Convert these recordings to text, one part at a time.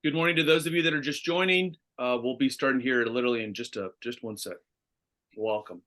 Good morning to those of you that are just joining. We'll be starting here literally in just 1 sec. Welcome.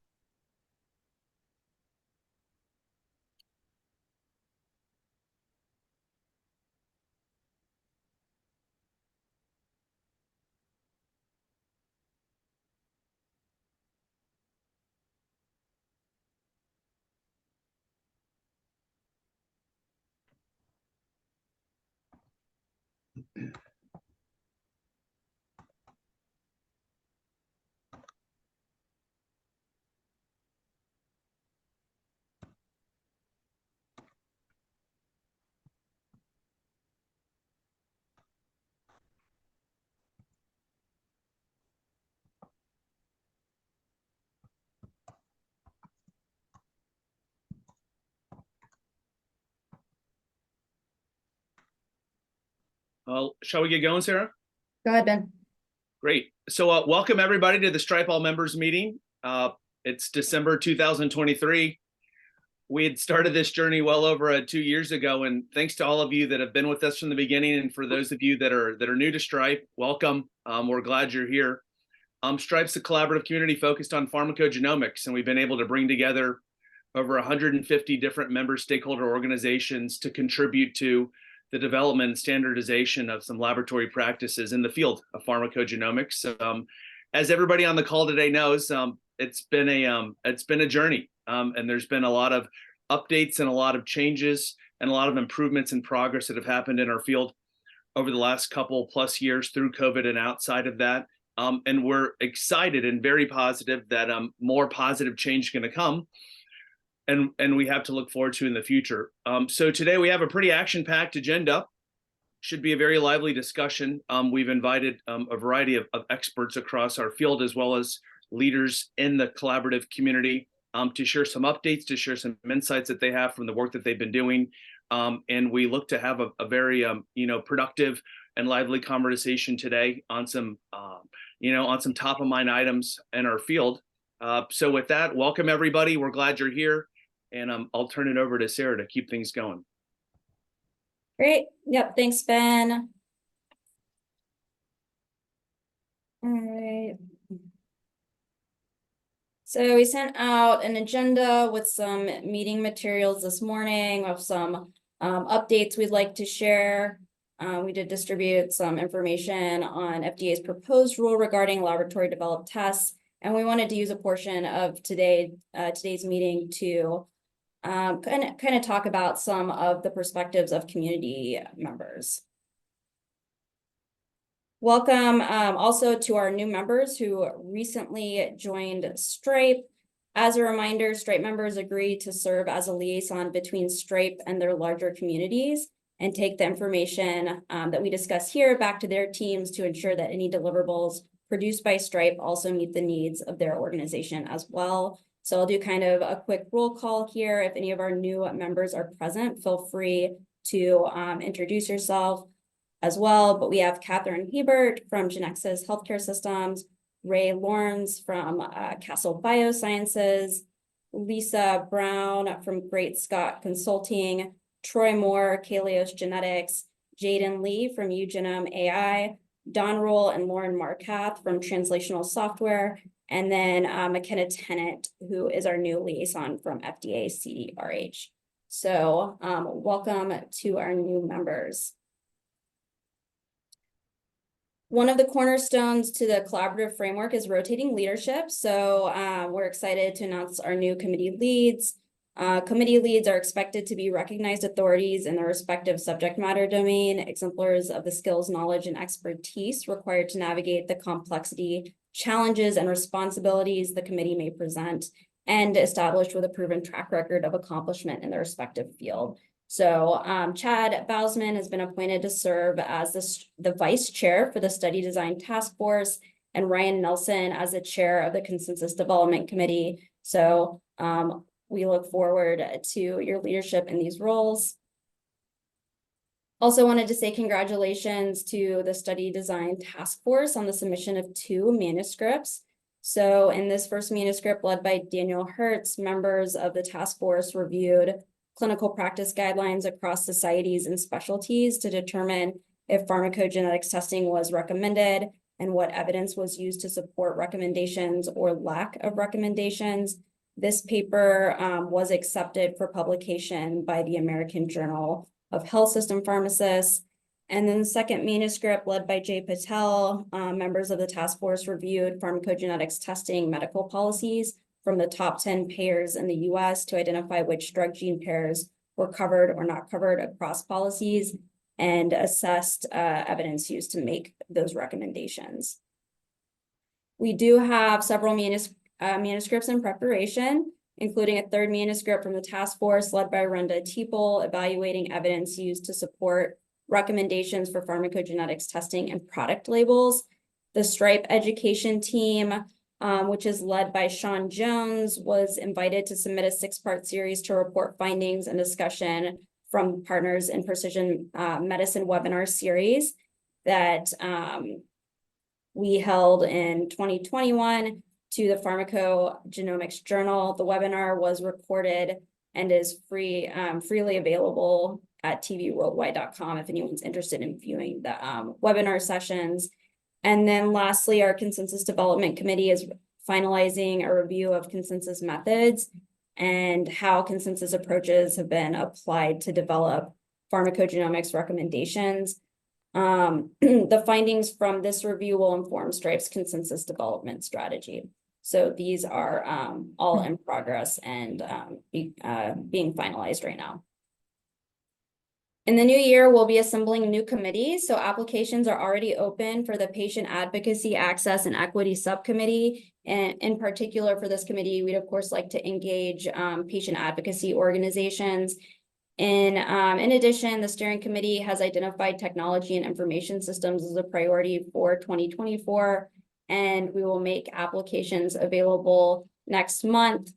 Shall we get going, Sarah? Go ahead, Ben. Great. So welcome everybody to the Stripe All Members meeting. It's December 2023. We had started this journey well over 2 years ago, and thanks to all of you that have been with us from the beginning, and for those of you that are new to Stripe, welcome. We're glad you're here. Stripe's a collaborative community focused on pharmacogenomics, and we've been able to bring together over 150 different member stakeholder organizations to contribute to the development and standardization of some laboratory practices in the field of pharmacogenomics. As everybody on the call today knows, it's been a journey, and there's been a lot of updates and a lot of changes and a lot of improvements and progress that have happened in our field over the last couple plus years through COVID and outside of that. And we're excited and very positive that more positive change is going to come, and we have to look forward to in the future. So today we have a pretty action-packed agenda. Should be a very lively discussion. We've invited a variety of experts across our field, as well as leaders in the collaborative community, to share some updates, to share some insights that they have from the work that they've been doing. And we look to have a very productive and lively conversation today on some top of mind items in our field. So with that, welcome everybody. We're glad you're here, and I'll turn it over to Sarah to keep things going. Great. Yep. Thanks, Ben. All right. So we sent out an agenda with some meeting materials this morning of some updates we'd like to share. We did distribute some information on FDA's proposed rule regarding laboratory developed tests, and we wanted to use a portion of today's meeting to kind of talk about some of the perspectives of community members. Welcome also to our new members who recently joined Stripe. As a reminder, Stripe members agreed to serve as a liaison between Stripe and their larger communities and take the information that we discuss here back to their teams to ensure that any deliverables produced by Stripe also meet the needs of their organization as well. So I'll do kind of a quick roll call here. If any of our new members are present, feel free to introduce yourself as well. But we have Catherine Hebert from Genexus Healthcare Systems, Ray Lawrence from Castle Biosciences, Lisa Brown from Great Scott Consulting, Troy Moore, Kalios Genetics, Jaden Lee from Eugenome AI, Don Roll and Lauren Markath from Translational Software, and then McKenna Tennant, who is our new liaison from FDA CDRH. So welcome to our new members. One of the cornerstones to the collaborative framework is rotating leadership. So we're excited to announce our new committee leads. Committee leads are expected to be recognized authorities in their respective subject matter domain, exemplars of the skills, knowledge, and expertise required to navigate the complexity, challenges, and responsibilities the committee may present, and established with a proven track record of accomplishment in their respective field. So Chad Bousman has been appointed to serve as the vice chair for the study design task force, and Ryan Nelson as the chair of the consensus development committee. So we look forward to your leadership in these roles. Also wanted to say congratulations to the study design task force on the submission of 2 manuscripts. So in this first manuscript led by Daniel Hertz, members of the task force reviewed clinical practice guidelines across societies and specialties to determine if pharmacogenetics testing was recommended, and what evidence was used to support recommendations or lack of recommendations. This paper was accepted for publication by the American Journal of Health System Pharmacists. And then the second manuscript, led by Jay Patel, members of the task force reviewed pharmacogenetics testing medical policies from the top 10 payers in the US to identify which drug gene pairs were covered or not covered across policies, and assessed evidence used to make those recommendations. We do have several manuscripts in preparation, including a third manuscript from the task force led by Wrenda Teeple, evaluating evidence used to support recommendations for pharmacogenetics testing and product labels. The STRIPE education team, which is led by Sean Jones, was invited to submit a 6-part series to report findings and discussion from partners in precision medicine webinar series that we held in 2021 to the Pharmacogenomics Journal. The webinar was recorded and is freely available at tvworldwide.com if anyone's interested in viewing the webinar sessions. And then lastly, our Consensus Development Committee is finalizing a review of consensus methods and how consensus approaches have been applied to develop pharmacogenomics recommendations. The findings from this review will inform STRIPE's consensus development strategy. So these are all in progress and being finalized right now. In the new year, we'll be assembling new committees. So applications are already open for the Patient Advocacy, Access, and Equity Subcommittee. And in particular for this committee, we'd of course like to engage patient advocacy organizations. In addition, the steering committee has identified technology and information systems as a priority for 2024, and we will make applications available next month.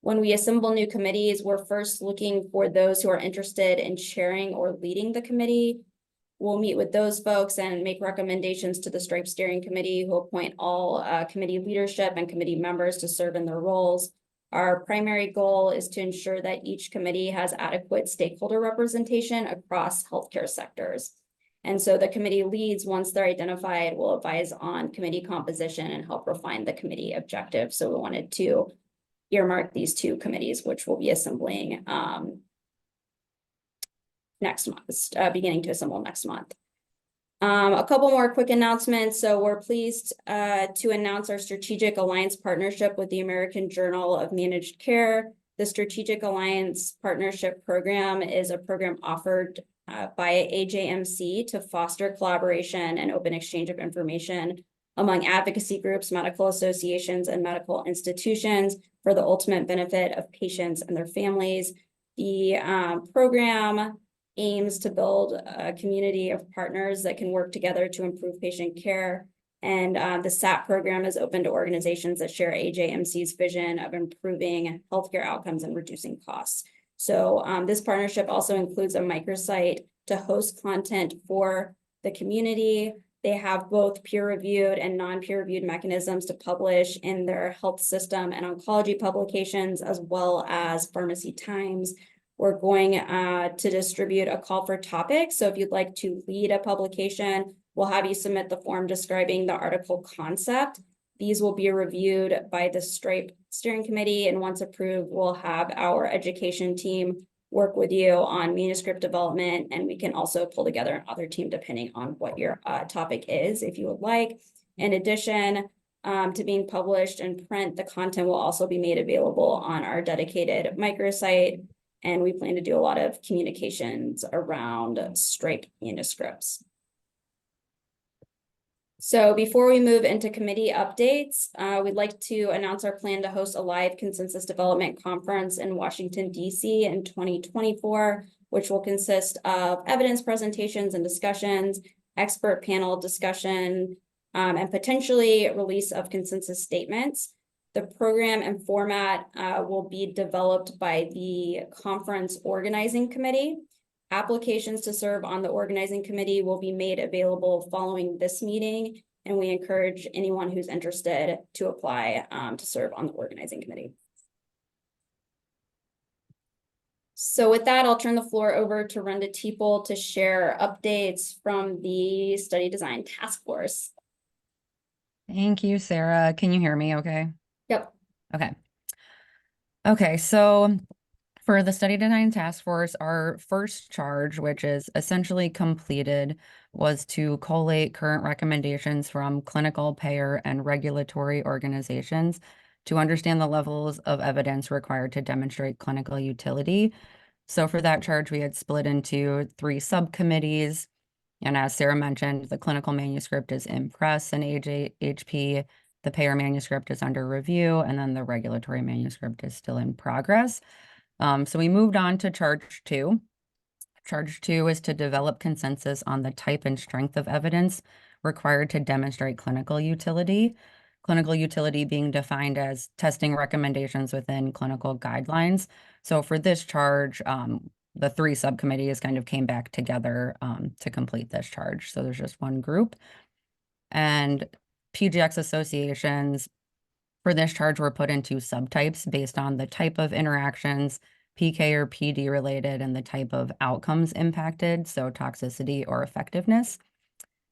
When we assemble new committees, we're first looking for those who are interested in chairing or leading the committee. We'll meet with those folks and make recommendations to the STRIPE steering committee, who appoint all committee leadership and committee members to serve in their roles. Our primary goal is to ensure that each committee has adequate stakeholder representation across healthcare sectors. And so the committee leads, once they're identified, will advise on committee composition and help refine the committee objectives. So we wanted to earmark these 2 committees, which we'll be assembling next month, beginning to assemble next month. A couple more quick announcements. So we're pleased to announce our strategic alliance partnership with the American Journal of Managed Care. The Strategic Alliance Partnership Program is a program offered by AJMC to foster collaboration and open exchange of information among advocacy groups, medical associations, and medical institutions for the ultimate benefit of patients and their families. The program aims to build a community of partners that can work together to improve patient care. And the SAP program is open to organizations that share AJMC's vision of improving healthcare outcomes and reducing costs. So this partnership also includes a microsite to host content for the community. They have both peer-reviewed and non-peer-reviewed mechanisms to publish in their health system and oncology publications, as well as Pharmacy Times. We're going to distribute a call for topics. So if you'd like to lead a publication, we'll have you submit the form describing the article concept. These will be reviewed by the STRIPE steering committee, and once approved, we'll have our education team work with you on manuscript development, and we can also pull together another team depending on what your topic is, if you would like. In addition to being published in print, the content will also be made available on our dedicated microsite, and we plan to do a lot of communications around STRIPE manuscripts. So before we move into committee updates, we'd like to announce our plan to host a live consensus development conference in Washington, D.C. in 2024, which will consist of evidence presentations and discussions, expert panel discussion, and potentially release of consensus statements. The program and format will be developed by the conference organizing committee. Applications to serve on the organizing committee will be made available following this meeting, and we encourage anyone who's interested to apply to serve on the organizing committee. So with that, I'll turn the floor over to Wrenda Teeple to share updates from the study design task force. Thank you, Sarah. Can you hear me okay? Yep. Okay. Okay, so for the study design task force, our first charge, which is essentially completed, was to collate current recommendations from clinical, payer, and regulatory organizations to understand the levels of evidence required to demonstrate clinical utility. So for that charge, we had split into 3 subcommittees. And as Sarah mentioned, the clinical manuscript is in press and HP, the payer manuscript is under review, and then the regulatory manuscript is still in progress. So we moved on to charge 2. Charge 2 is to develop consensus on the type and strength of evidence required to demonstrate clinical utility. Clinical utility being defined as testing recommendations within clinical guidelines. So for this charge, the 3 subcommittees kind of came back together to complete this charge. So there's just one group. And PGX associations for this charge were put into subtypes based on the type of interactions, PK or PD related, and the type of outcomes impacted, so toxicity or effectiveness.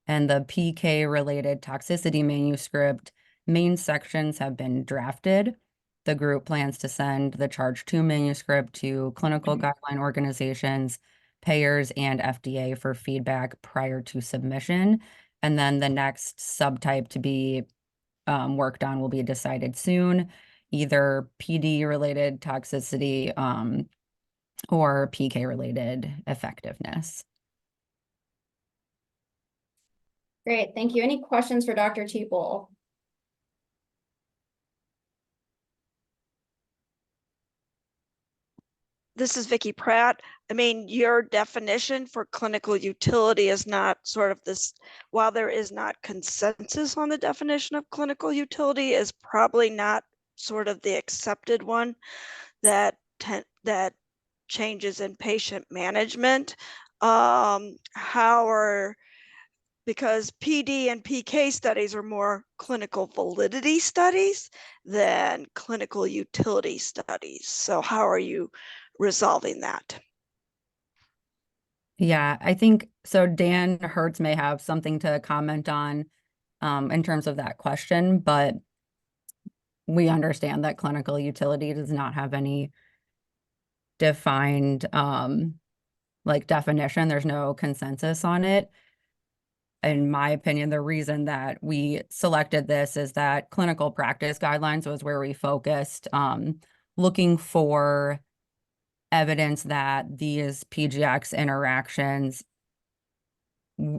And the PK related toxicity manuscript main sections have been drafted. The group plans to send the charge 2 manuscript to clinical guideline organizations, payers, and FDA for feedback prior to submission. And then the next subtype to be worked on will be decided soon, either PD related toxicity or PK related effectiveness. Great, thank you. Any questions for Dr. Teeple? This is Vicky Pratt. I mean, your definition for clinical utility is not sort of this, while there is not consensus on the definition of clinical utility, is probably not sort of the accepted one that changes in patient management. Because PD and PK studies are more clinical validity studies than clinical utility studies. So how are you resolving that? Yeah, I think so. Dan Hertz may have something to comment on in terms of that question, but we understand that clinical utility does not have any defined like definition. There's no consensus on it. In my opinion, the reason that we selected this is that clinical practice guidelines was where we focused, looking for evidence that these PGX interactions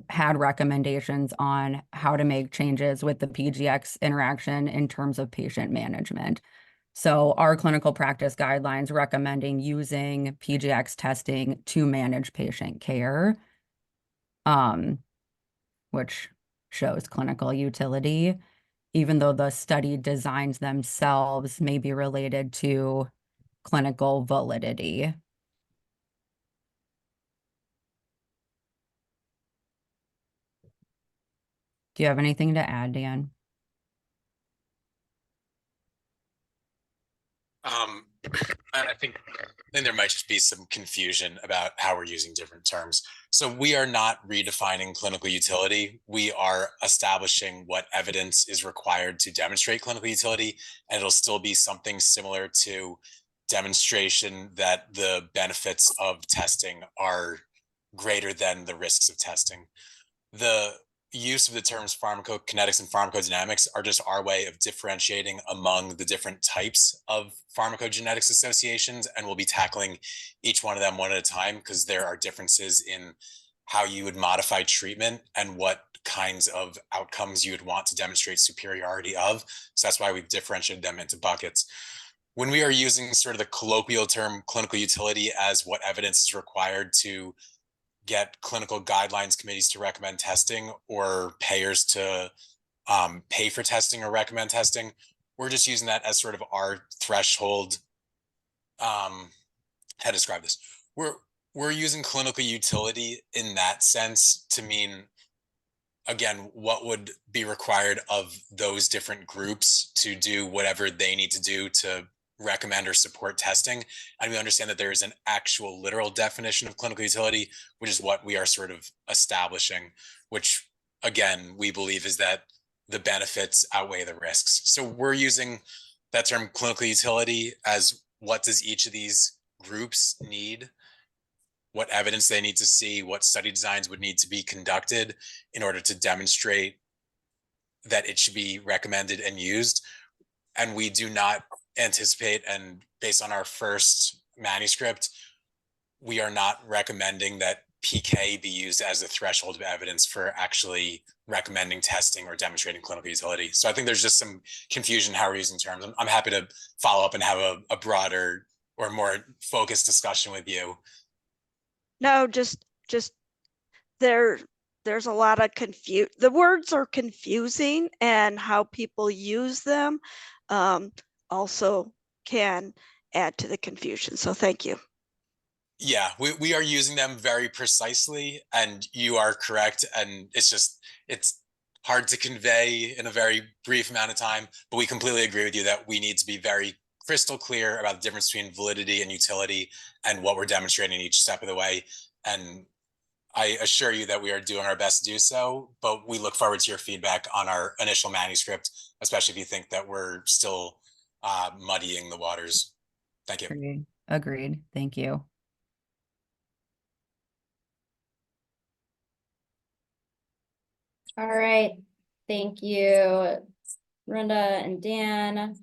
had recommendations on how to make changes with the PGX interaction in terms of patient management. So our clinical practice guidelines recommending using PGX testing to manage patient care, which shows clinical utility, even though the study designs themselves may be related to clinical validity. Do you have anything to add, Dan? I think there might just be some confusion about how we're using different terms. So we are not redefining clinical utility. We are establishing what evidence is required to demonstrate clinical utility, and it'll still be something similar to demonstration that the benefits of testing are greater than the risks of testing. The use of the terms pharmacokinetics and pharmacodynamics are just our way of differentiating among the different types of pharmacogenetics associations, and we'll be tackling each one of them one at a time because there are differences in how you would modify treatment and what kinds of outcomes you would want to demonstrate superiority of. So that's why we've differentiated them into buckets. When we are using sort of the colloquial term clinical utility as what evidence is required to get clinical guidelines committees to recommend testing or payers to pay for testing or recommend testing, we're just using that as sort of our threshold. How to describe this? We're using clinical utility in that sense to mean, again, what would be required of those different groups to do whatever they need to do to recommend or support testing. And we understand that there is an actual literal definition of clinical utility, which is what we are sort of establishing, which again, we believe is that the benefits outweigh the risks. So we're using that term clinical utility as what does each of these groups need, what evidence they need to see, what study designs would need to be conducted in order to demonstrate that it should be recommended and used. And we do not anticipate, and based on our first manuscript, we are not recommending that PK be used as a threshold of evidence for actually recommending testing or demonstrating clinical utility. So I think there's just some confusion how we're using terms. I'm happy to follow up and have a broader or more focused discussion with you. No, just there's a lot of the words are confusing, and how people use them also can add to the confusion. So thank you. Yeah, we are using them very precisely, and you are correct. And it's hard to convey in a very brief amount of time, but we completely agree with you that we need to be very crystal clear about the difference between validity and utility and what we're demonstrating each step of the way. And I assure you that we are doing our best to do so, but we look forward to your feedback on our initial manuscript, especially if you think that we're still muddying the waters. Thank you. Agreed. Thank you. All right, thank you, Wrenda and Dan.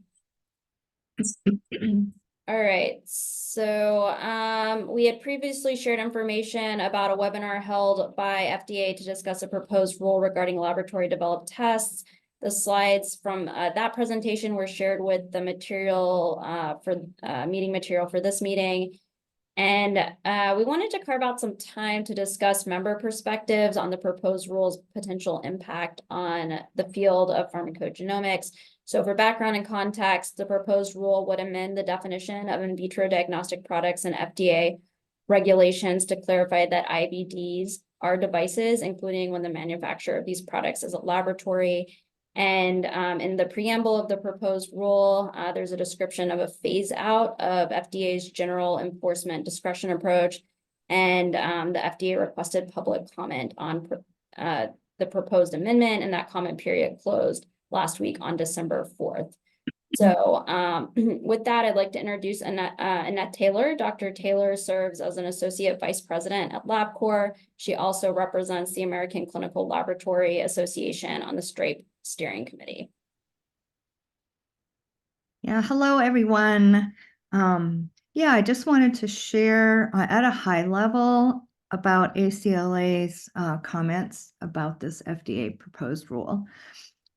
All right, so we had previously shared information about a webinar held by FDA to discuss a proposed rule regarding laboratory developed tests. The slides from that presentation were shared with the material meeting material for this meeting. And we wanted to carve out some time to discuss member perspectives on the proposed rule's potential impact on the field of pharmacogenomics. So for background and context, the proposed rule would amend the definition of in vitro diagnostic products and FDA regulations to clarify that IVDs are devices, including when the manufacturer of these products is a laboratory. And in the preamble of the proposed rule, there's a description of a phase out of FDA's general enforcement discretion approach. And the FDA requested public comment on the proposed amendment, and that comment period closed last week on December 4th. So with that, I'd like to introduce Annette Taylor. Dr. Taylor serves as an Associate Vice President at LabCorp. She also represents the American Clinical Laboratory Association on the STRAPE Steering Committee. Yeah, hello, everyone. Yeah, I just wanted to share at a high level about ACLA's comments about this FDA proposed rule.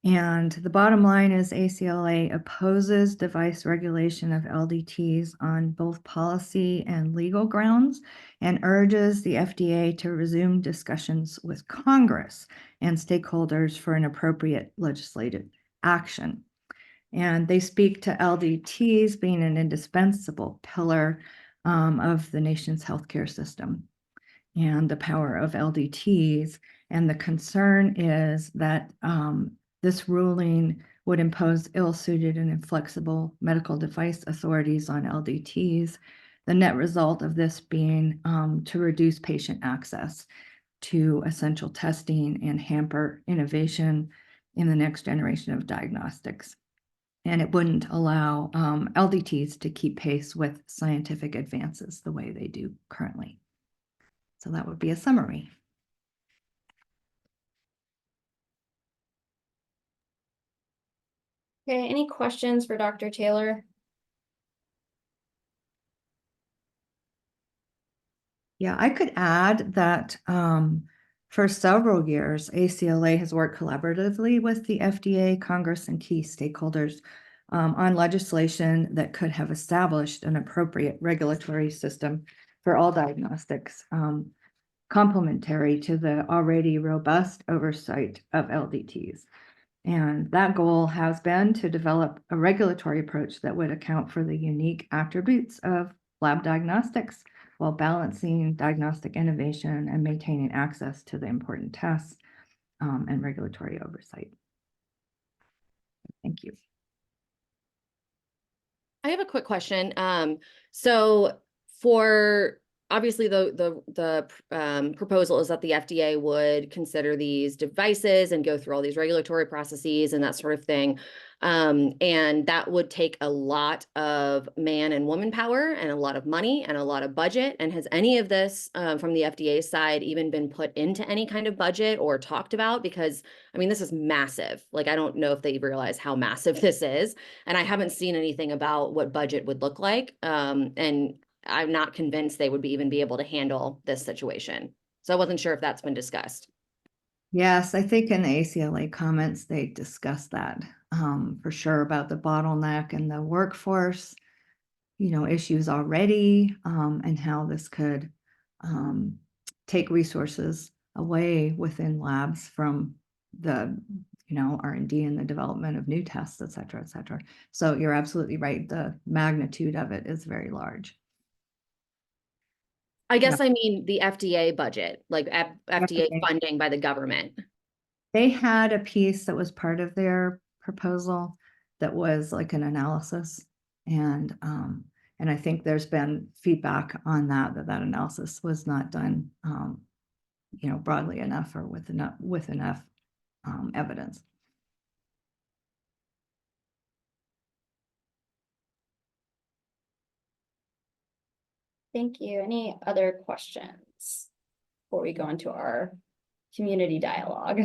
And the bottom line is ACLA opposes device regulation of LDTs on both policy and legal grounds and urges the FDA to resume discussions with Congress and stakeholders for an appropriate legislative action. And they speak to LDTs being an indispensable pillar of the nation's healthcare system and the power of LDTs. And the concern is that this ruling would impose ill-suited and inflexible medical device authorities on LDTs. The net result of this being to reduce patient access to essential testing and hamper innovation in the next generation of diagnostics. And it wouldn't allow LDTs to keep pace with scientific advances the way they do currently. So that would be a summary. Okay, any questions for Dr. Taylor? Yeah, I could add that for several years, ACLA has worked collaboratively with the FDA, Congress, and key stakeholders on legislation that could have established an appropriate regulatory system for all diagnostics, complementary to the already robust oversight of LDTs. And that goal has been to develop a regulatory approach that would account for the unique attributes of lab diagnostics while balancing diagnostic innovation and maintaining access to the important tests and regulatory oversight. Thank you. I have a quick question. So for obviously the proposal is that the FDA would consider these devices and go through all these regulatory processes and that sort of thing. And that would take a lot of man and woman power and a lot of money and a lot of budget. And has any of this from the FDA side even been put into any kind of budget or talked about? Because I mean, this is massive. Like, I don't know if they realize how massive this is. And I haven't seen anything about what budget would look like. And I'm not convinced they would even be able to handle this situation. So I wasn't sure if that's been discussed. Yes, I think in the ACLA comments, they discussed that for sure about the bottleneck and the workforce, issues already, and how this could take resources away within labs from the, R&D and the development of new tests, et cetera, et cetera. So you're absolutely right. The magnitude of it is very large. I guess I mean the FDA budget, like FDA funding by the government. They had a piece that was part of their proposal that was like an analysis. And I think there's been feedback on that analysis was not done, broadly enough or with enough evidence. Thank you. Any other questions before we go into our community dialogue?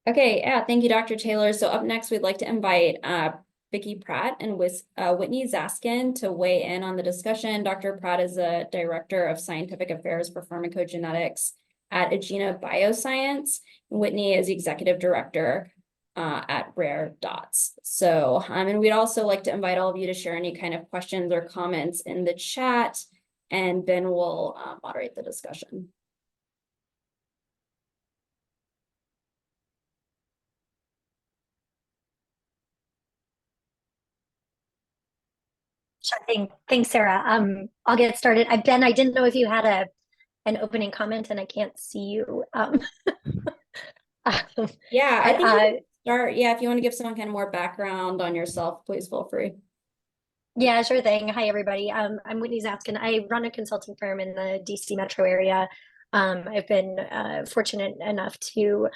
Okay, yeah, thank you, Dr. Taylor. So up next, we'd like to invite Vicky Pratt and Whitney Zatzkin to weigh in on the discussion. Dr. Pratt is the Director of Scientific Affairs for Pharmacogenetics at Agena Bioscience. Whitney is Executive Director at Rare Dots. So, and we'd also like to invite all of you to share any kind of questions or comments in the chat, and Ben will moderate the discussion. Sure thing. Thanks, Sarah. I'll get started. Ben, I didn't know if you had an opening comment, and I can't see you. Yeah, I think start. Yeah, if you want to give someone kind of more background on yourself, please feel free. Yeah, sure thing. Hi, everybody. I'm Whitney Zatzkin. I run a consulting firm in the DC metro area. I've been fortunate enough to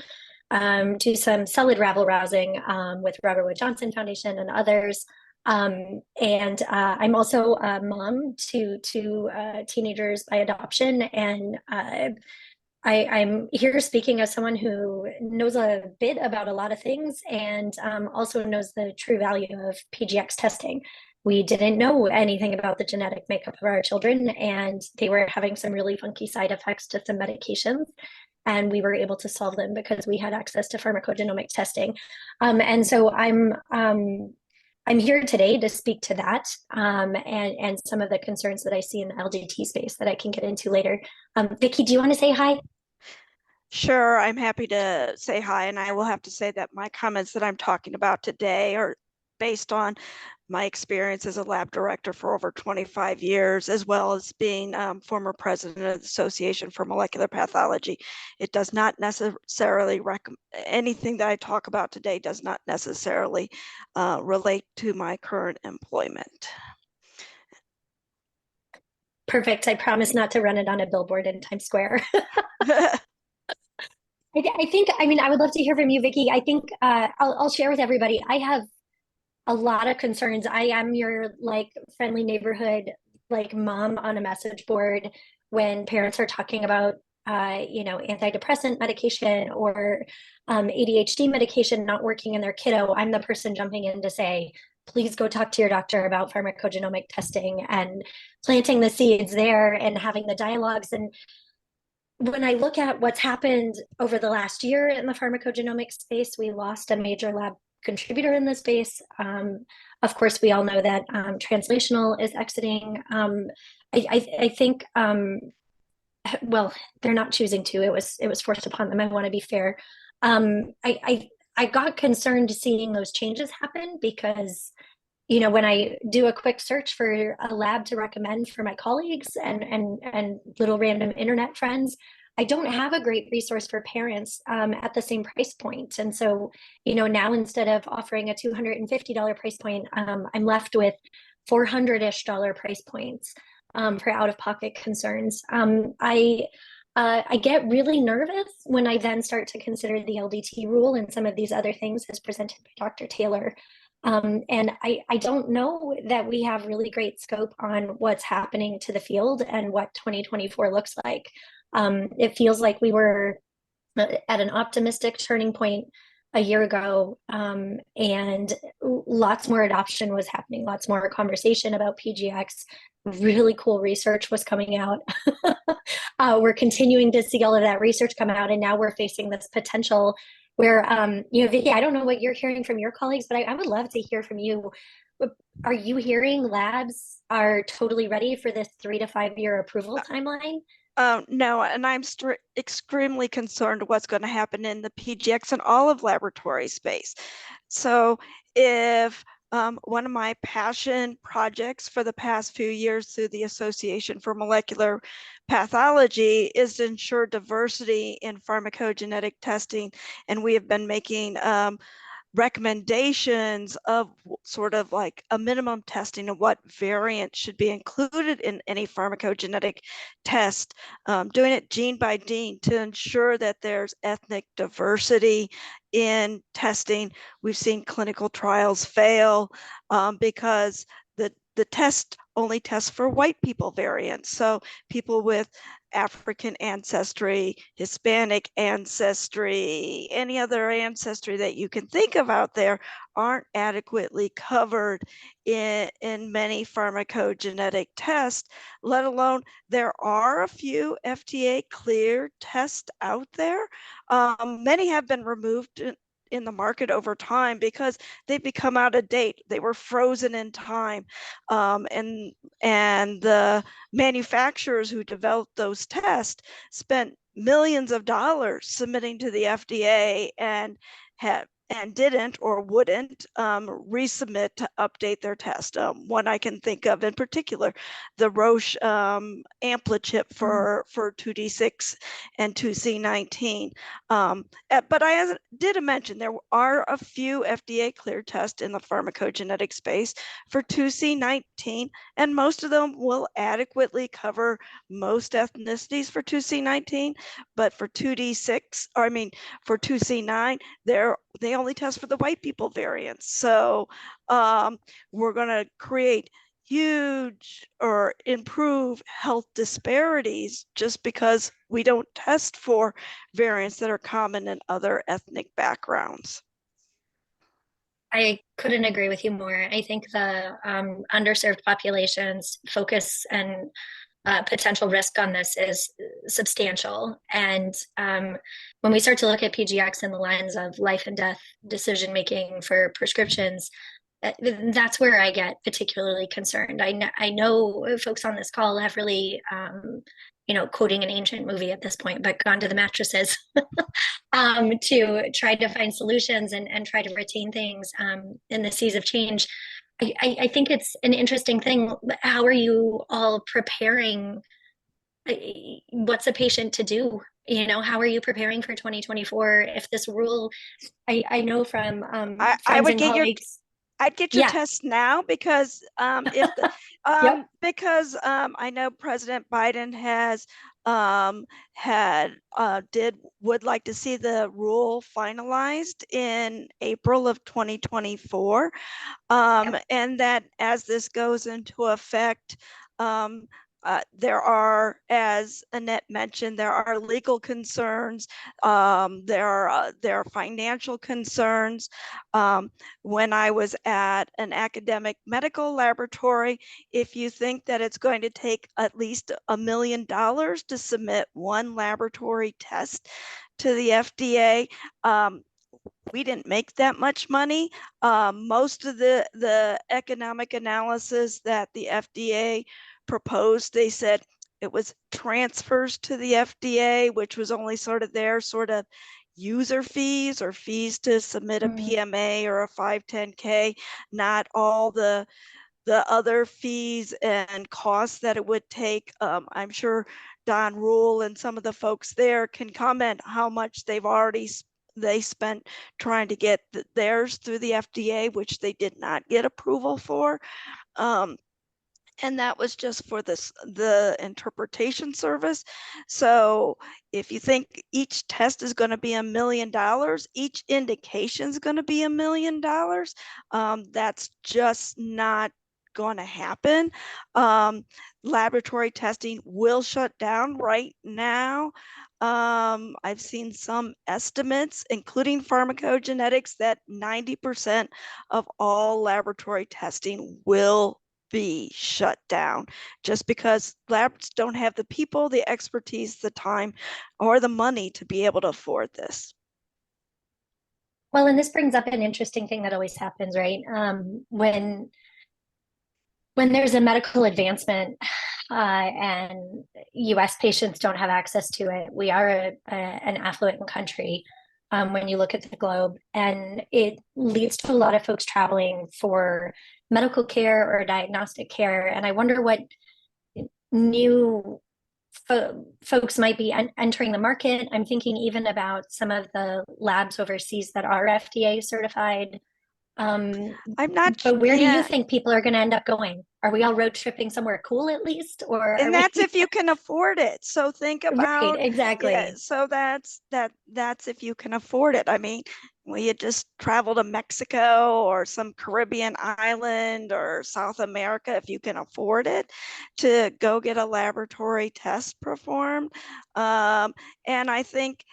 do some solid rabble rousing with Robert Wood Johnson Foundation and others. And I'm also a mom to teenagers by adoption, and I'm here speaking as someone who knows a bit about a lot of things, and also knows the true value of PGX testing. We didn't know anything about the genetic makeup of our children, and they were having some really funky side effects to some medications. And we were able to solve them because we had access to pharmacogenomic testing. And so I'm here today to speak to that and some of the concerns that I see in the LGT space that I can get into later. Vicky, do you want to say hi? Sure, I'm happy to say hi, and I will have to say that my comments that I'm talking about today are based on my experience as a lab director for over 25 years, as well as being former president of the Association for Molecular Pathology. It does not necessarily anything that I talk about today does not necessarily relate to my current employment. Perfect. I promise not to run it on a billboard in Times Square. I would love to hear from you, Vicky. I think I'll share with everybody. I have a lot of concerns. I am your friendly neighborhood mom on a message board when parents are talking about antidepressant medication or ADHD medication not working in their kiddo. I'm the person jumping in to say, please go talk to your doctor about pharmacogenomic testing, and planting the seeds there and having the dialogues. And when I look at what's happened over the last year in the pharmacogenomic space, we lost a major lab contributor in the space. Of course, we all know that translational is exiting. I think, well, they're not choosing to. It was forced upon them. I want to be fair. I got concerned seeing those changes happen because, when I do a quick search for a lab to recommend for my colleagues and little random internet friends, I don't have a great resource for parents at the same price point. And so, you know, now instead of offering a $250 price point, I'm left with $400-ish price points for out-of-pocket concerns. I get really nervous when I then start to consider the LDT rule and some of these other things as presented by Dr. Taylor. And I don't know that we have really great scope on what's happening to the field and what 2024 looks like. It feels like we were at an optimistic turning point a year ago, and lots more adoption was happening, lots more conversation about PGX. Really cool research was coming out. We're continuing to see all of that research come out, and now we're facing this potential where, you know, Vicky, I don't know what you're hearing from your colleagues, but I would love to hear from you. Are you hearing labs are totally ready for this 3 to 5 year approval timeline? No, and I'm extremely concerned what's going to happen in the PGX and all of laboratory space. So if one of my passion projects for the past few years through the Association for Molecular Pathology is to ensure diversity in pharmacogenetic testing, and we have been making recommendations of sort of like a minimum testing of what variants should be included in any pharmacogenetic test, doing it gene by gene to ensure that there's ethnic diversity in testing. We've seen clinical trials fail because the test only tests for white people variants. So people with African ancestry, Hispanic ancestry, any other ancestry that you can think of out there aren't adequately covered in many pharmacogenetic tests, let alone there are a few FDA cleared tests out there. Many have been removed in the market over time because they've become out of date. They were frozen in time. And the manufacturers who developed those tests spent millions of dollars submitting to the FDA and didn't or wouldn't resubmit to update their test. One I can think of in particular, the Roche AmpliChip for 2D6 and 2C19. But I did mention there are a few FDA cleared tests in the pharmacogenetic space for 2C19, and most of them will adequately cover most ethnicities for 2C19, but for 2D6, or I mean for 2C9, they only test for the white people variants. So we're going to create huge or improve health disparities just because we don't test for variants that are common in other ethnic backgrounds. I couldn't agree with you more. I think the underserved populations focus and potential risk on this is substantial. And when we start to look at PGX in the lens of life and death decision making for prescriptions, that's where I get particularly concerned. I know folks on this call have really, you know, quoting an ancient movie at this point, but gone to the mattresses to try to find solutions and try to retain things in the seas of change. I think it's an interesting thing. How are you all preparing? What's a patient to do? You know, how are you preparing for 2024 if this rule? I know from I would get colleagues. I'd get your test now because if the, yep. because I know President Biden has would like to see the rule finalized in April of 2024, and that as this goes into effect, there are, as Annette mentioned, there are legal concerns, there are financial concerns. When I was at an academic medical laboratory, if you think that it's going to take at least $1 million to submit one laboratory test to the FDA, we didn't make that much money. Most of the economic analysis that the FDA proposed, they said it was transfers to the FDA, which was only sort of their sort of user fees or fees to submit a PMA or a 510K, not all the the other fees and costs that it would take. I'm sure Don Rule and some of the folks there can comment how much they spent trying to get theirs through the FDA, which they did not get approval for. And that was just for the interpretation service. So if you think each test is going to be $1 million, each indication is going to be $1 million, that's just not going to happen. Laboratory testing will shut down right now. I've seen some estimates, including pharmacogenetics, that 90% of all laboratory testing will be shut down, just because labs don't have the people, the expertise, the time, or the money to be able to afford this. Well, and this brings up an interesting thing that always happens, right? When there's a medical advancement and US patients don't have access to it, we are an affluent country when you look at the globe, and it leads to a lot of folks traveling for medical care or diagnostic care. And I wonder what new folks might be entering the market. I'm thinking even about some of the labs overseas that are FDA certified. I'm not. But where do you think people are going to end up going? Are we all road tripping somewhere cool at least, or? And that's if you can afford it. So think about right, exactly. Yeah, so that's if you can afford it. I mean, when you just travel to Mexico or some Caribbean island or South America, if you can afford it, to go get a laboratory test performed. And I think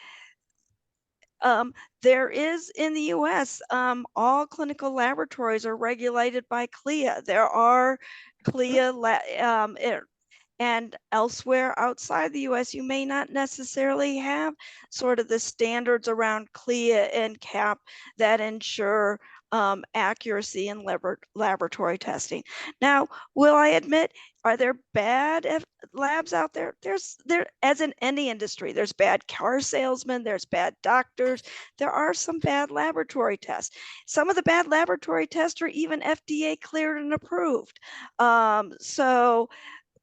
there is in the US, all clinical laboratories are regulated by CLIA. There are CLIA and elsewhere outside the US, you may not necessarily have sort of the standards around CLIA and CAP that ensure accuracy in laboratory testing. Now, will I admit, are there bad labs out there? There, as in any industry, there's bad car salesmen, there's bad doctors. There are some bad laboratory tests. Some of the bad laboratory tests are even FDA cleared and approved. So,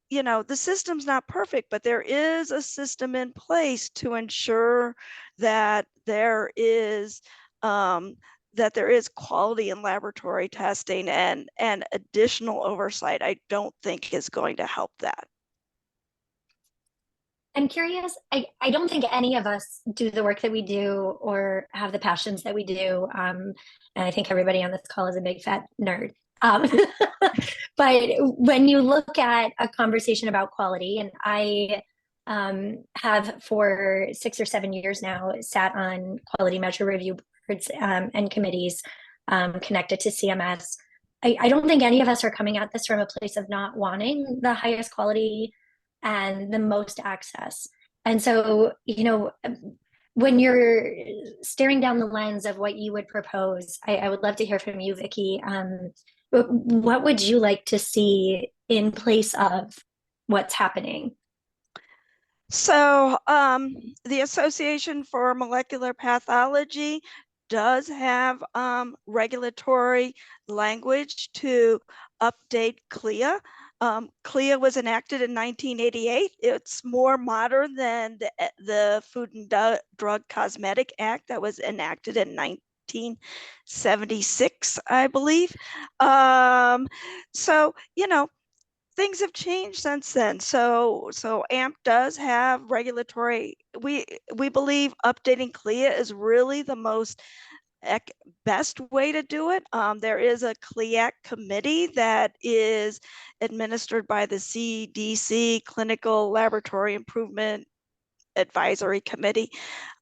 you know, the system's not perfect, but there is a system in place to ensure that there is quality in laboratory testing, and additional oversight, I don't think is going to help that. I'm curious, I don't think any of us do the work that we do or have the passions that we do. And I think everybody on this call is a big fat nerd. But when you look at a conversation about quality, and I have for 6 or 7 years now sat on quality measure review boards and committees connected to CMS, I don't think any of us are coming at this from a place of not wanting the highest quality and the most access. And so, you know, when you're staring down the lens of what you would propose, I would love to hear from you, Vicky. What would you like to see in place of what's happening? So the Association for Molecular Pathology does have regulatory language to update CLIA. CLIA was enacted in 1988. It's more modern than the Food and Drug Cosmetic Act that was enacted in 1976, I believe. So, you know, things have changed since then. So AMP does have regulatory. We believe updating CLIA is really the most best way to do it. There is a CLIAC committee that is administered by the CDC, Clinical Laboratory Improvement Advisory Committee,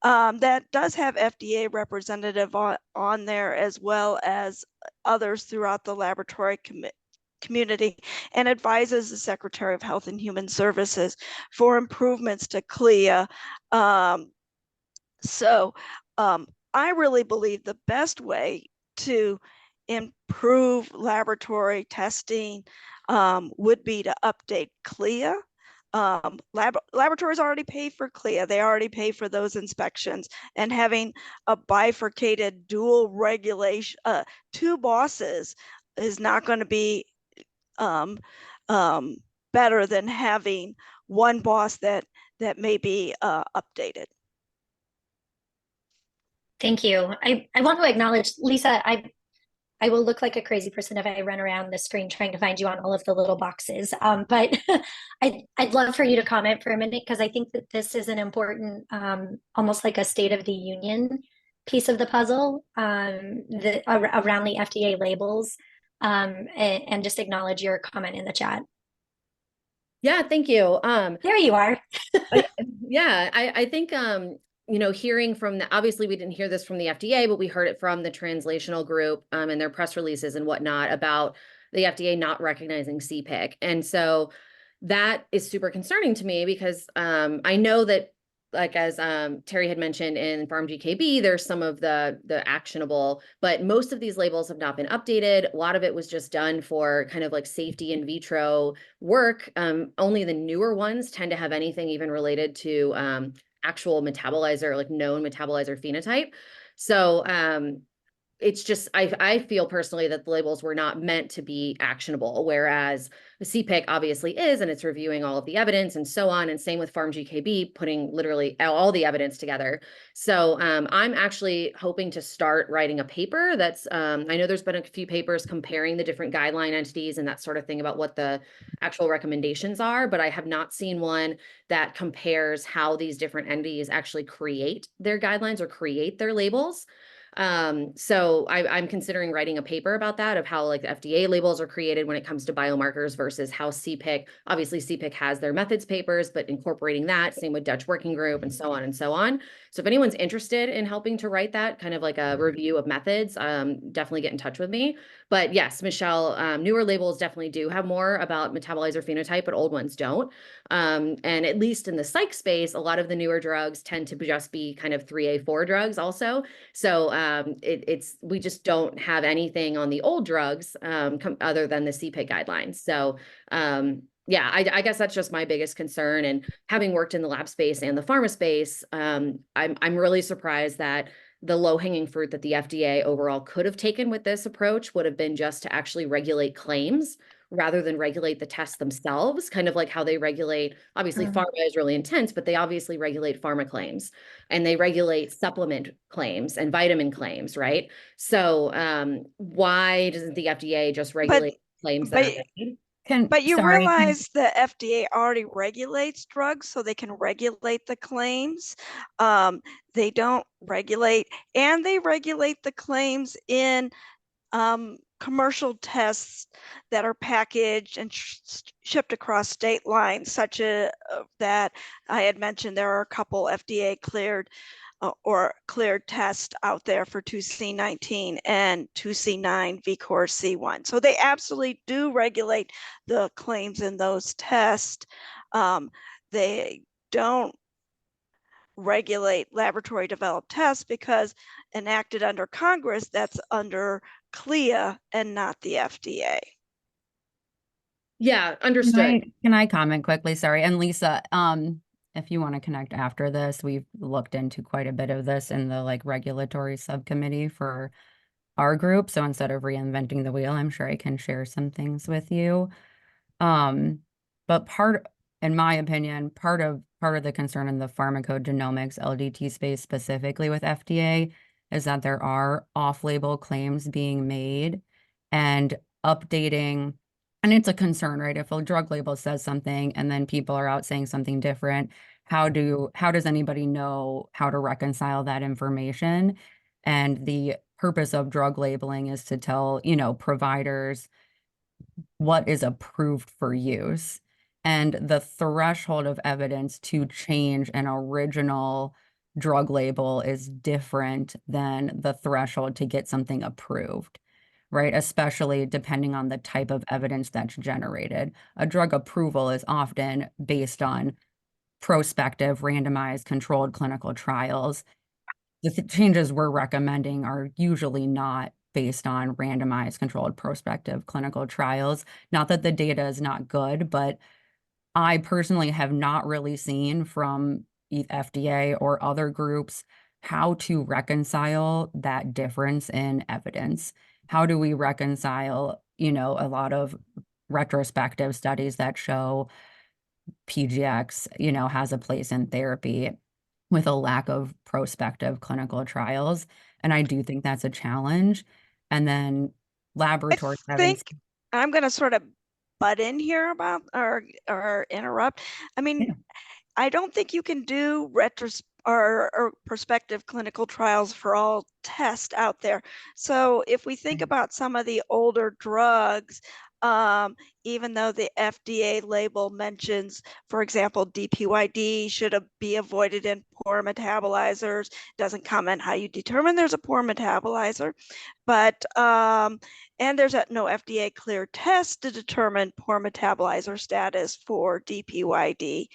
that does have FDA representative on there, as well as others throughout the laboratory community, and advises the Secretary of Health and Human Services for improvements to CLIA. I really believe the best way to improve laboratory testing would be to update CLIA. Laboratories already pay for CLIA. They already pay for those inspections, and having a bifurcated dual regulation, two bosses, is not going to be better than having one boss that may be updated. Thank you. I want to acknowledge, Lisa, I will look like a crazy person if I run around the screen trying to find you on all of the little boxes. But I'd love for you to comment for a minute, because I think that this is an important, almost like a State of the Union piece of the puzzle around the FDA labels, and just acknowledge your comment in the chat. Yeah, thank you. There you are. I think you know, hearing from the, obviously we didn't hear this from the FDA, but we heard it from the translational group and their press releases and whatnot about the FDA not recognizing CPIC. And so that is super concerning to me, because I know that, like, as Terry had mentioned in Pharm.D, there's some of the actionable, but most of these labels have not been updated. A lot of it was just done for kind of like safety in vitro work. Only the newer ones tend to have anything even related to actual metabolizer, like known metabolizer phenotype. So it's just, I feel personally that the labels were not meant to be actionable, whereas the CPIC obviously is, and it's reviewing all of the evidence and so on. And same with Pharm.GKB, putting literally all the evidence together. So I'm actually hoping to start writing a paper that's, I know there's been a few papers comparing the different guideline entities and that sort of thing about what the actual recommendations are, but I have not seen one that compares how these different entities actually create their guidelines or create their labels. So I'm considering writing a paper about that, of how like the FDA labels are created when it comes to biomarkers versus how CPIC, obviously CPIC has their methods papers, but incorporating that, same with Dutch Working Group and so on and so on. So if anyone's interested in helping to write that kind of like a review of methods, definitely get in touch with me. But yes, Michelle, newer labels definitely do have more about metabolizer phenotype, but old ones don't. And at least in the psych space, a lot of the newer drugs tend to just be kind of 3A4 drugs also. So we just don't have anything on the old drugs other than the CPIC guidelines. So yeah, I guess that's just my biggest concern. And having worked in the lab space and the pharma space, I'm really surprised that the low-hanging fruit that the FDA overall could have taken with this approach would have been just to actually regulate claims rather than regulate the tests themselves, kind of like how they regulate, obviously pharma is really intense, but they obviously regulate pharma claims and they regulate supplement claims and vitamin claims, right? So why doesn't the FDA just regulate claims that are made? But you realize the FDA already regulates drugs, so they can regulate the claims. They don't regulate, and they regulate the claims in commercial tests that are packaged and shipped across state lines, such as that I had mentioned. There are a couple FDA cleared or cleared tests out there for 2C19 and 2C9 VCOR C1. So they absolutely do regulate the claims in those tests. They don't regulate laboratory developed tests because enacted under Congress, that's under CLIA and not the FDA. Yeah, understood. Can I comment quickly? Sorry. And Lisa, if you want to connect after this, we've looked into quite a bit of this in the like regulatory subcommittee for our group. So instead of reinventing the wheel, I'm sure I can share some things with you. But in my opinion, part of the concern in the pharmacogenomics LDT space specifically with FDA is that there are off-label claims being made and updating. And it's a concern, right? If a drug label says something and then people are out saying something different, how does anybody know how to reconcile that information? And the purpose of drug labeling is to tell, providers what is approved for use. And the threshold of evidence to change an original drug label is different than the threshold to get something approved, right? Especially depending on the type of evidence that's generated. A drug approval is often based on prospective, randomized, controlled clinical trials. The changes we're recommending are usually not based on randomized, controlled, prospective clinical trials. Not that the data is not good, but I personally have not really seen from FDA or other groups how to reconcile that difference in evidence. How do we reconcile, a lot of retrospective studies that show PGX, you know, has a place in therapy with a lack of prospective clinical trials. And I do think that's a challenge. And then laboratory I evidence. think I'm going to sort of butt in here about or interrupt. I mean, Yeah. I don't think you can do or prospective clinical trials for all tests out there. So if we think about some of the older drugs, even though the FDA label mentions, for example, DPYD should be avoided in poor metabolizers, doesn't comment how you determine there's a poor metabolizer, but and there's no FDA clear test to determine poor metabolizer status for DPYD.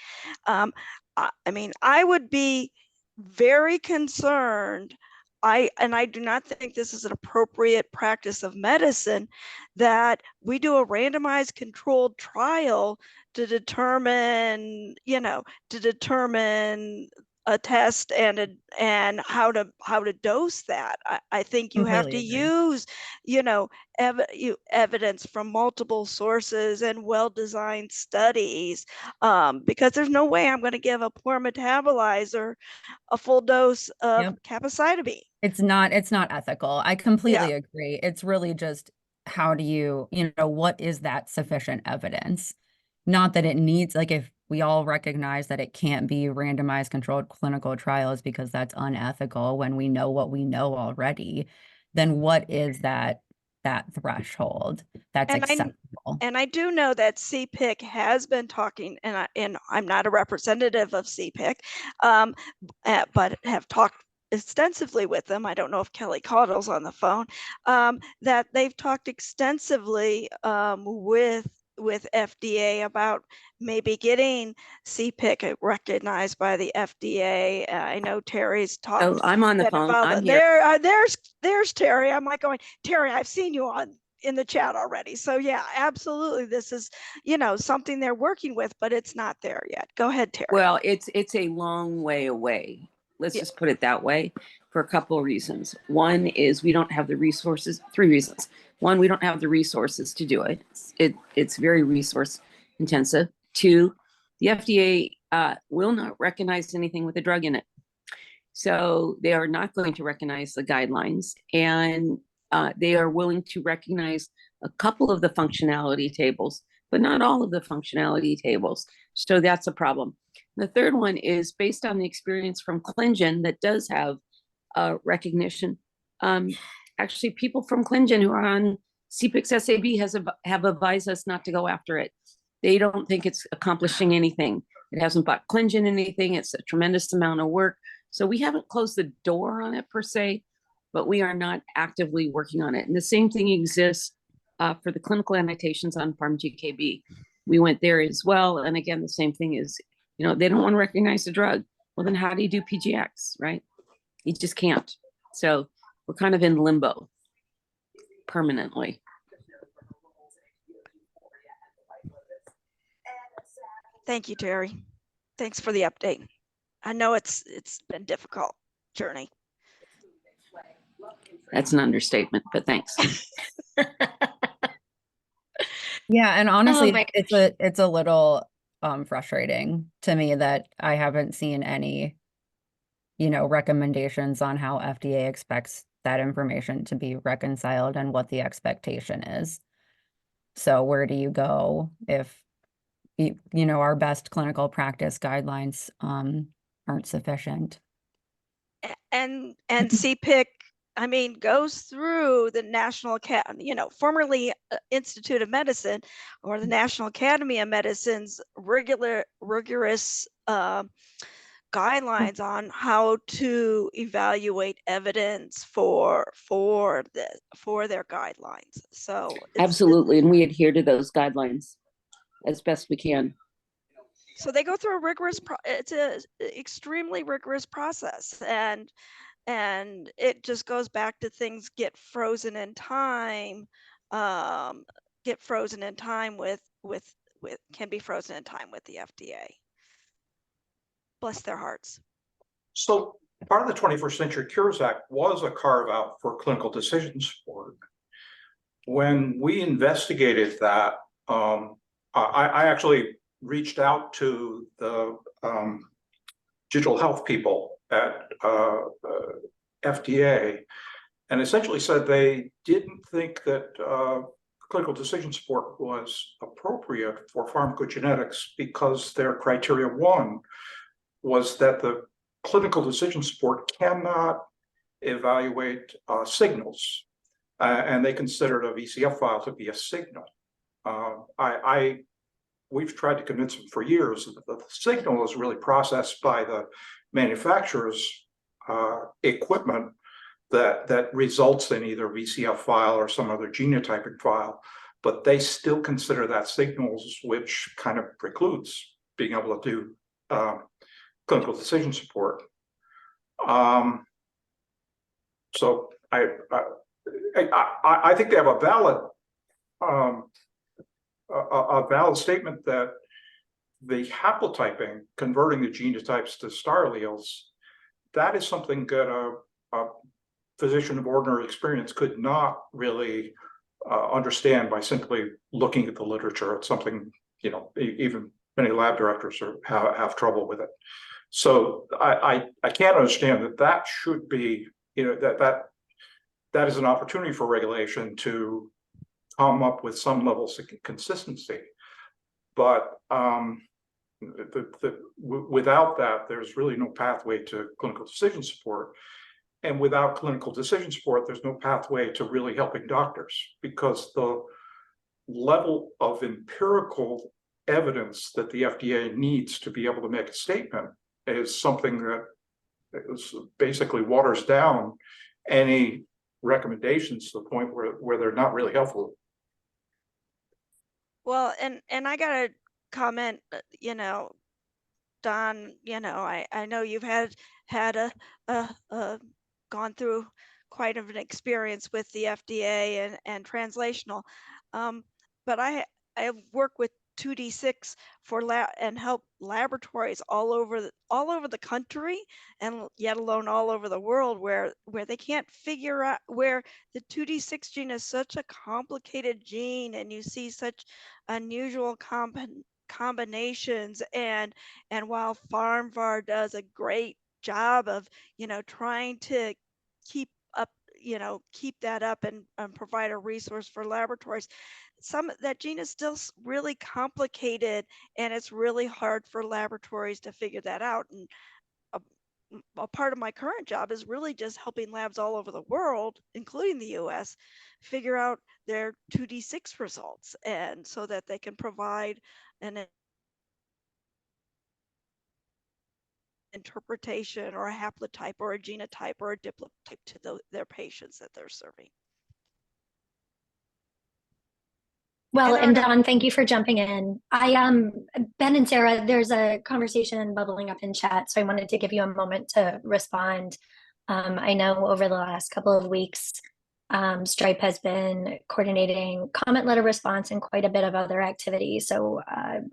I mean, I would be very concerned. I do not think this is an appropriate practice of medicine that we do a randomized controlled trial to determine, a test and how to dose that. I think you have to Completely agree. use, evidence from multiple sources and well-designed studies, because there's no way I'm going to give a poor metabolizer a full dose of Yep. capecitabine. It's not ethical. I completely agree. It's really just how do you know, what is that sufficient evidence? Not that it needs, like, if we all recognize that it can't be randomized controlled clinical trials because that's unethical when we know what we know already, then what is that threshold that's acceptable? And I do know that CPIC has been talking, and I'm not a representative of CPIC, but have talked extensively with them. I don't know if Kelly Caudle's on the phone, that they've talked extensively with FDA about maybe getting CPIC recognized by the FDA. I know Terry's talked. Oh, I'm on the phone. I'm here. There's Terry. I'm like going, Terry, I've seen you in the chat already. So yeah, absolutely. This is, something they're working with, but it's not there yet. Go ahead, Terry. Well, it's a long way away. Let's just put it that way, for a couple of reasons. One is we don't have the resources. 3 reasons. One, we don't have the resources to do it. It's very resource intensive. 2, the FDA will not recognize anything with a drug in it. So they are not going to recognize the guidelines, and they are willing to recognize a couple of the functionality tables, but not all of the functionality tables. So that's a problem. The third one is based on the experience from Clingan that does have recognition. Actually, people from Clingan who are on CPIC's SAB have advised us not to go after it. They don't think it's accomplishing anything. It hasn't bought Clingan anything. It's a tremendous amount of work. So we haven't closed the door on it per se, but we are not actively working on it. And the same thing exists for the clinical annotations on Pharm.GKB. We went there as well. And again, the same thing is, they don't want to recognize the drug. Well, then how do you do PGX, right? You just can't. So we're kind of in limbo permanently. Thank you, Terry. Thanks for the update. I know it's been a difficult journey. That's an understatement, but thanks. Yeah, and honestly, my it's a little frustrating to me that I haven't seen any, recommendations on how FDA expects that information to be reconciled and what the expectation is. So where do you go if our best clinical practice guidelines aren't sufficient? And CPIC, goes through the National Academy, formerly Institute of Medicine, or the National Academy of Medicine's rigorous guidelines on how to evaluate evidence for their guidelines. So absolutely, and we adhere to those guidelines as best we can. So they go through a rigorous it's a extremely rigorous process, and it just goes back to things get frozen in time, can be frozen in time with the FDA. Bless their hearts. So part of the 21st Century Cures Act was a carve out for clinical decision support. When we investigated that, I actually reached out to the digital health people at FDA and essentially said they didn't think that clinical decision support was appropriate for pharmacogenetics because their criteria one was that the clinical decision support cannot evaluate signals, and they considered a VCF file to be a signal. We've tried to convince them for years that the signal is really processed by the manufacturer's equipment that results in either VCF file or some other genotyping file, but they still consider that signals, which kind of precludes being able to do clinical decision support. So I think they have a valid statement that the haplotyping, converting the genotypes to star alleles, that is something that a physician of ordinary experience could not really understand by simply looking at the literature. It's something, you know, even many lab directors have trouble with it. So I can't understand that should be, you know, that is an opportunity for regulation to come up with some levels of consistency. But without that, there's really no pathway to clinical decision support. And without clinical decision support, there's no pathway to really helping doctors, because the level of empirical evidence that the FDA needs to be able to make a statement is something that is basically waters down any recommendations to the point where they're not really helpful. Well, and I gotta comment, you know, Don, you know, I know you've had gone through quite of an experience with the FDA and translational, but I work with 2D6 for and help laboratories all over the country, and yet alone all over the world, where they can't figure out, where the 2D6 gene is such a complicated gene, and you see such unusual combinations, and while Pharm.D does a great job of, you know, trying to keep up, you know, keep that up and provide a resource for laboratories, that gene is still really complicated, and it's really hard for laboratories to figure that out. And a part of my current job is really just helping labs all over the world, including the US, figure out their 2D6 results, and so that they can provide an interpretation or a haplotype or a genotype or a diplotype to their patients that they're serving. Well, and Don, thank you for jumping in. Ben and Sarah, there's a conversation bubbling up in chat, so I wanted to give you a moment to respond. I know over the last couple of weeks, Stripe has been coordinating comment letter response and quite a bit of other activity. So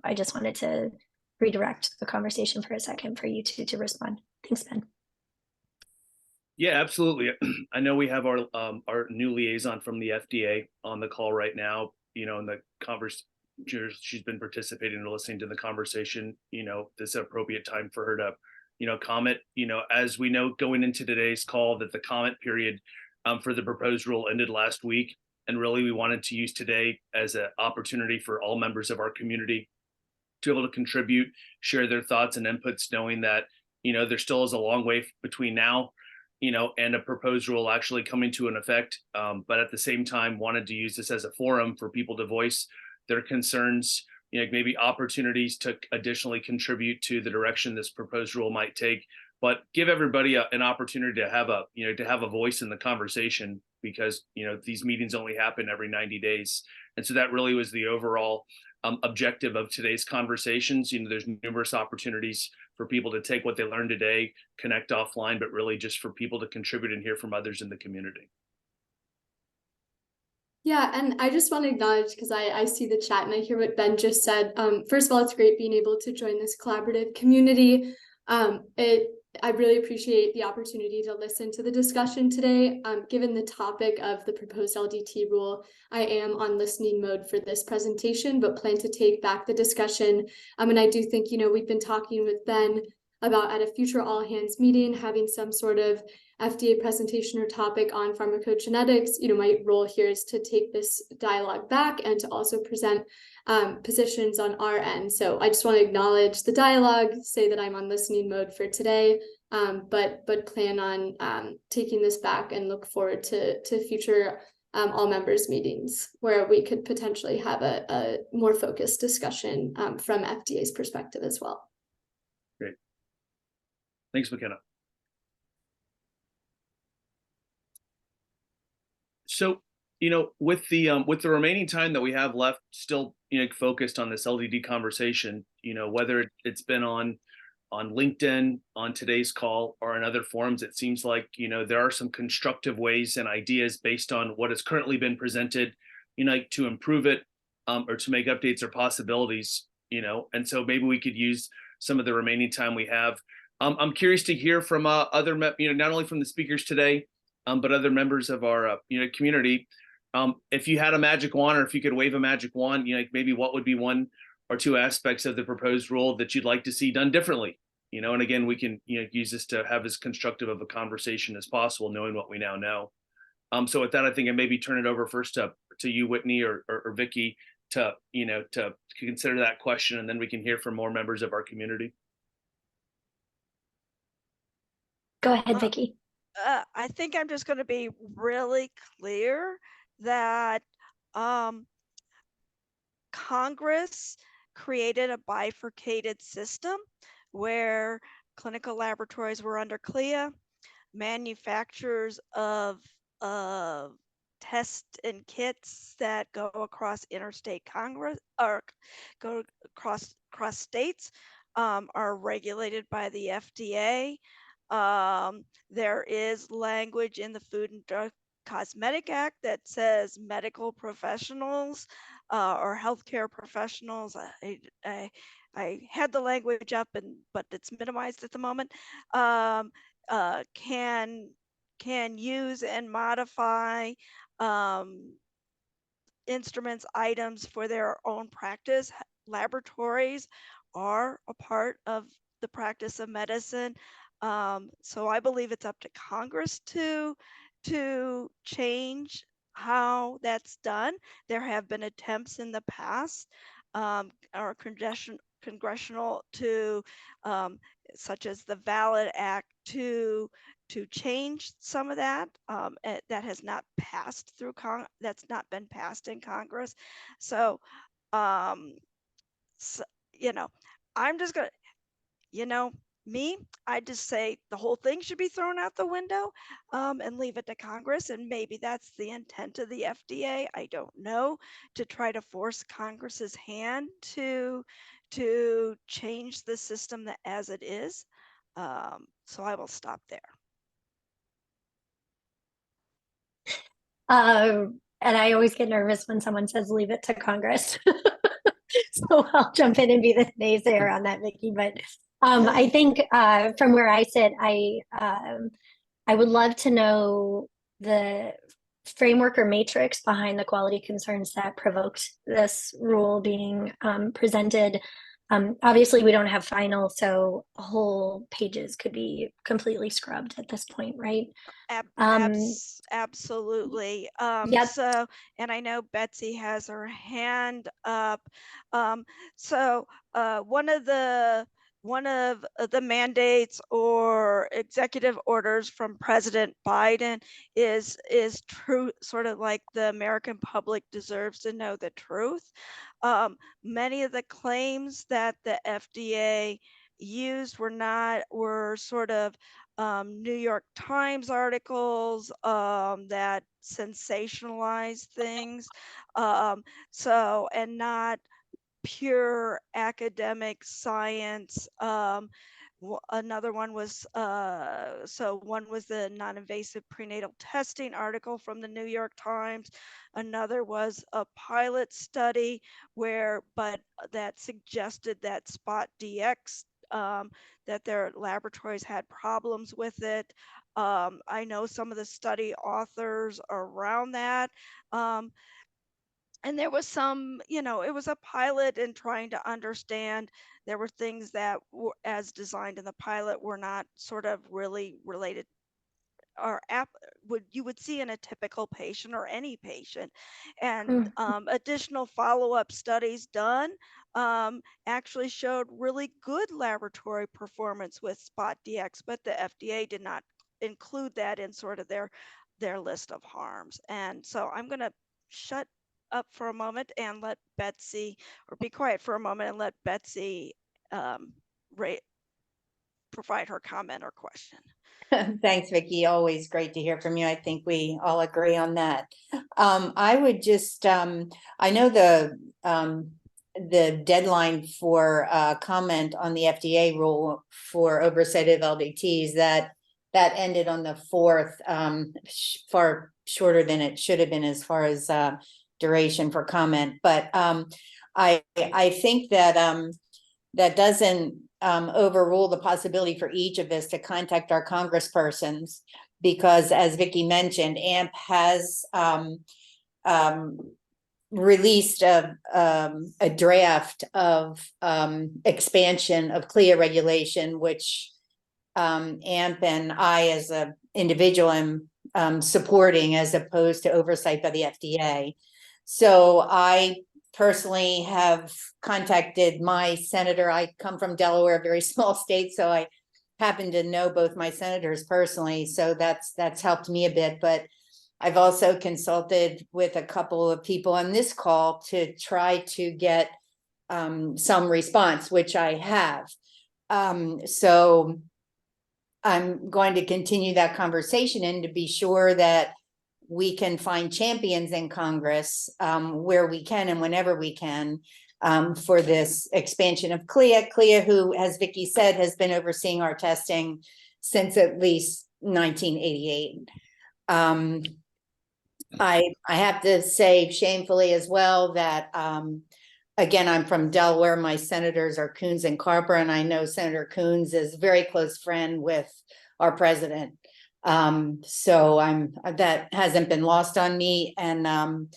I just wanted to redirect the conversation for a second for you to respond. Thanks, Ben. Yeah, absolutely. I know we have our new liaison from the FDA on the call right now. You know, in the conversation, she's been participating and listening to the conversation. You know, this is an appropriate time for her to, you know, comment. You know, as we know, going into today's call, that the comment period for the proposed rule ended last week. And really, we wanted to use today as an opportunity for all members of our community to be able to contribute, share their thoughts and inputs, knowing that, you know, there still is a long way between now, you know, and a proposed rule actually coming to an effect. But at the same time, wanted to use this as a forum for people to voice their concerns, you know, maybe opportunities to additionally contribute to the direction this proposed rule might take, but give everybody an opportunity to have a, you know, to have a voice in the conversation, because, you know, these meetings only happen every 90 days. And so that really was the overall objective of today's conversations. You know, there's numerous opportunities for people to take what they learned today, connect offline, but really just for people to contribute and hear from others in the community. Yeah, and I just want to acknowledge, because I see the chat and I hear what Ben just said. First of all, it's great being able to join this collaborative community. I really appreciate the opportunity to listen to the discussion today. Given the topic of the proposed LDT rule, I am on listening mode for this presentation, but plan to take back the discussion. And I do think, we've been talking with Ben about at a future all hands meeting, having some sort of FDA presentation or topic on pharmacogenetics. My role here is to take this dialogue back and to also present positions on our end. So I just want to acknowledge the dialogue, say that I'm on listening mode for today, but plan on taking this back and look forward to future all members meetings where we could potentially have a more focused discussion from FDA's perspective as well. Great. Thanks, McKenna. So, with the remaining time that we have left, still, focused on this LDD conversation, whether it's been on LinkedIn, on today's call, or in other forums, it seems like, there are some constructive ways and ideas based on what has currently been presented, to improve it, or to make updates or possibilities, and so maybe we could use some of the remaining time we have. I'm curious to hear from other, not only from the speakers today, but other members of our, community. If you had a magic wand, or if you could wave a magic wand, maybe what would be one or two aspects of the proposed rule that you'd like to see done differently? And again, we can, use this to have as constructive of a conversation as possible, knowing what we now know. So with that, I think I maybe turn it over first to you, Whitney, or Vicky, to consider that question, and then we can hear from more members of our community. Go ahead, Vicky. I think I'm just going to be really clear that Congress created a bifurcated system where clinical laboratories were under CLIA, manufacturers of tests and kits that go across interstate Congress or go across states are regulated by the FDA. There is language in the Food and Drug Cosmetic Act that says medical professionals or healthcare professionals. I had the language up, but it's minimized at the moment. Can use and modify instruments, items for their own practice. Laboratories are a part of the practice of medicine. So I believe it's up to Congress to change how that's done. There have been attempts in the past, or congressional to, such as the Valid Act, to change some of that. That has not passed through that's not been passed in Congress. So, I'm just gonna, I just say the whole thing should be thrown out the window and leave it to Congress. And maybe that's the intent of the FDA. I don't know, to try to force Congress's hand to change the system as it is. So I will stop there. And I always get nervous when someone says leave it to Congress. So I'll jump in and be the naysayer on that, Vicky. But I think from where I sit, I would love to know the framework or matrix behind the quality concerns that provoked this rule being presented. Obviously, we don't have final, so whole pages could be completely scrubbed at this point, right? Absolutely. Yep. So, and I know Betsy has her hand up. So one of the mandates or executive orders from President Biden is true, sort of like the American public deserves to know the truth. Many of the claims that the FDA used were sort of New York Times articles that sensationalized things. So, and not pure academic science. Another one was, one was the non-invasive prenatal testing article from the New York Times. Another was a pilot study that suggested that Spot DX that their laboratories had problems with it. I know some of the study authors around that. And there was some, it was a pilot and trying to understand. There were things that were, as designed in the pilot, were not sort of really related or you would see in a typical patient or any patient. And additional follow-up studies done actually showed really good laboratory performance with Spot DX, but the FDA did not include that in sort of their list of harms. And so I'm going to shut up for a moment and let Betsy, or be quiet for a moment and let Betsy provide her comment or question. Thanks, Vicky. Always great to hear from you. I think we all agree on that. I would just, I know the deadline for comment on the FDA rule for oversight of LDTs, that ended on the 4th, far shorter than it should have been as far as duration for comment. But I think that that doesn't overrule the possibility for each of us to contact our congresspersons, because as Vicky mentioned, AMP has released a draft of expansion of CLIA regulation, which AMP and I as an individual am supporting, as opposed to oversight by the FDA. So I personally have contacted my senator. I come from Delaware, a very small state, so I happen to know both my senators personally. So that's helped me a bit. But I've also consulted with a couple of people on this call to try to get some response, which I have. So I'm going to continue that conversation and to be sure that we can find champions in Congress where we can and whenever we can for this expansion of CLIA. CLIA, who, as Vicky said, has been overseeing our testing since at least 1988. I have to say shamefully as well that, again, I'm from Delaware. My senators are Coons and Carper, and I know Senator Coons is a very close friend with our president. So that hasn't been lost on me. And I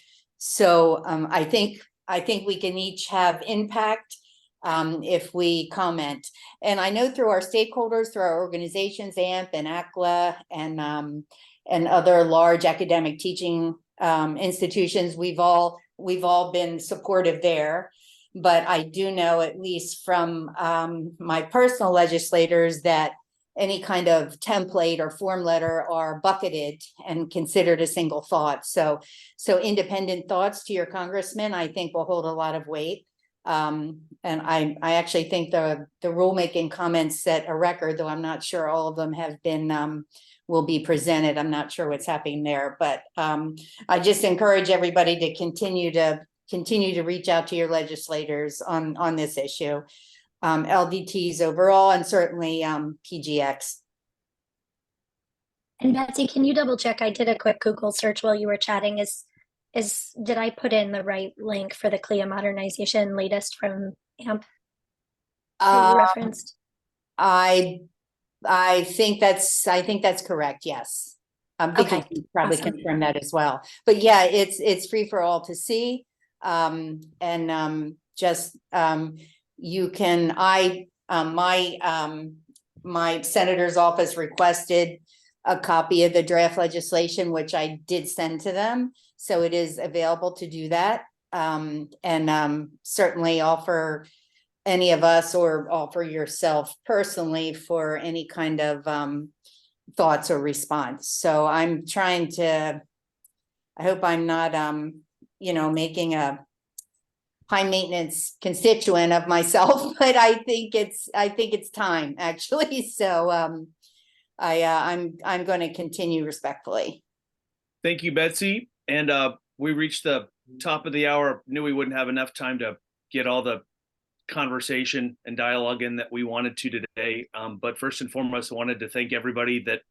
think we can each have impact if we comment. And I know through our stakeholders, through our organizations, AMP and ACLA and other large academic teaching institutions, we've all been supportive there. But I do know, at least from my personal legislators, that any kind of template or form letter are bucketed and considered a single thought. So independent thoughts to your congressman, I think, will hold a lot of weight. And I actually think the rulemaking comments set a record, though I'm not sure all of them have been will be presented. I'm not sure what's happening there, but I just encourage everybody to continue to reach out to your legislators on this issue. LDTs overall, and certainly PGX. And Betsy, can you double check? I did a quick Google search while you were chatting. Did I put in the right link for the CLIA modernization latest from AMP that you referenced? I think that's correct. Yes. Vicky can probably confirm that as well. But yeah, it's free for all to see. You can, my senator's office requested a copy of the draft legislation, which I did send to them. So it is available to do that. Certainly offer any of us, or offer yourself personally, for any kind of thoughts or response. So I'm trying to, I hope I'm not, making a high maintenance constituent of myself, but I think it's time, actually. So I'm going to continue respectfully. Thank you, Betsy. And we reached the top of the hour. Knew we wouldn't have enough time to get all the conversation and dialogue in that we wanted to today. But first and foremost, I wanted to thank everybody that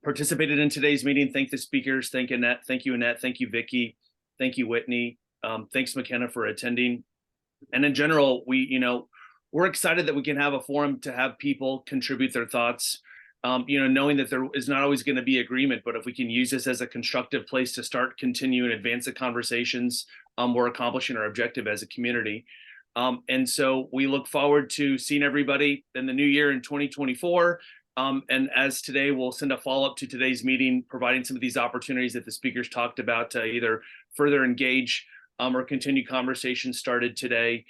participated in today's meeting. Thank the speakers. Thank Annette. Thank you, Annette. Thank you, Vicky. Thank you, Whitney. Thanks, McKenna, for attending. And in general, we're excited that we can have a forum to have people contribute their thoughts. Knowing that there is not always going to be agreement, but if we can use this as a constructive place to start, continue, and advance the conversations, we're accomplishing our objective as a community. And so we look forward to seeing everybody in the new year in 2024. And as today, we'll send a follow-up to today's meeting, providing some of these opportunities that the speakers talked about to either further engage or continue conversations started today.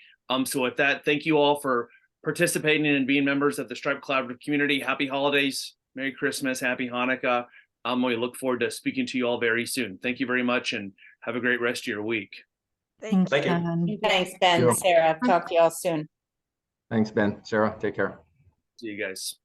So with that, thank you all for participating and being members of the Stripe Collaborative community. Happy holidays, Merry Christmas, Happy Hanukkah. We look forward to speaking to you all very soon. Thank you very much and have a great rest of your week. Thank Thank you. Ben. Thanks, Ben, you. Sarah. Talk to y'all soon. Thanks, Ben. Sarah, take care. See you guys.